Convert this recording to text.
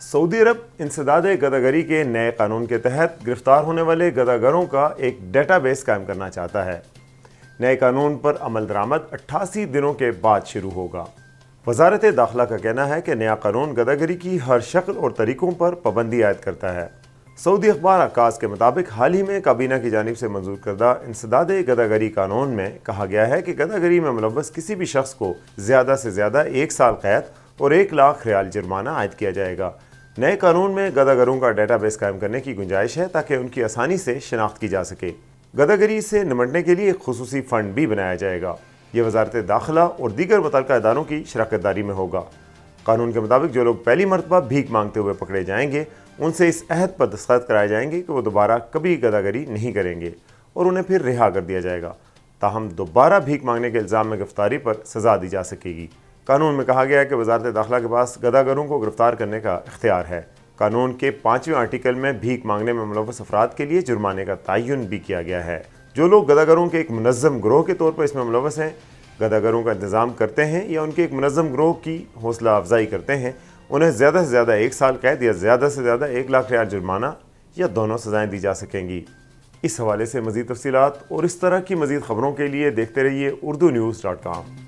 سعودی عرب انسداد گداگری کے نئے قانون کے تحت گرفتار ہونے والے گداگروں کا ایک ڈیٹا بیس قائم کرنا چاہتا ہے۔ نئے قانون پر عمل درآمد 88 دنوں کے بعد شروع ہوگا۔ وزارت داخلہ کا کہنا ہے کہ نیا قانون گداگری کی ہر شکل اور طریقوں پر پابندی عائد کرتا ہے۔ سعودی اخبار عکاس کے مطابق حال ہی میں کابینہ کی جانب سے منظور کردہ انسداد گداگری قانون میں کہا گیا ہے کہ گداگری میں ملوث کسی بھی شخص کو زیادہ سے زیادہ 1 سال قید اور 1 لاکھ ریال جرمانہ عائد کیا جائے گا۔ نئے قانون میں گداگروں کا ڈیٹا بیس قائم کرنے کی گنجائش ہے تاکہ ان کی آسانی سے شناخت کی جا سکے۔ گداگری سے نمٹنے کے لیے ایک خصوصی فنڈ بھی بنایا جائے گا۔ یہ وزارت داخلہ اور دیگر متعلقہ اداروں کی شراکت داری میں ہوگا۔ قانون کے مطابق جو لوگ پہلی مرتبہ بھیک مانگتے ہوئے پکڑے جائیں گے ان سے اس عہد پر دستخط کرائے جائیں گے کہ وہ دوبارہ کبھی گداگری نہیں کریں گے اور انہیں پھر رہا کر دیا جائے گا، تاہم دوبارہ بھیک مانگنے کے الزام میں گرفتاری پر سزا دی جا سکے گی۔ قانون میں کہا گیا ہے کہ وزارت داخلہ کے پاس گداگروں کو گرفتار کرنے کا اختیار ہے۔ قانون کے 5ویں آرٹیکل میں بھیک مانگنے میں ملوث افراد کے لیے جرمانے کا تعین بھی کیا گیا ہے۔ جو لوگ گداگروں کے ایک منظم گروہ کے طور پر اس میں ملوث ہیں، گداگروں کا انتظام کرتے ہیں یا ان کے ایک منظم گروہ کی حوصلہ افزائی کرتے ہیں، انہیں زیادہ سے زیادہ 1 سال قید یا زیادہ سے زیادہ 1 لاکھ ریال جرمانہ یا دونوں سزائیں دی جا سکیں گی۔ اس حوالے سے مزید تفصیلات اور اس طرح کی مزید خبروں کے لیے دیکھتے رہیے urdunews.com۔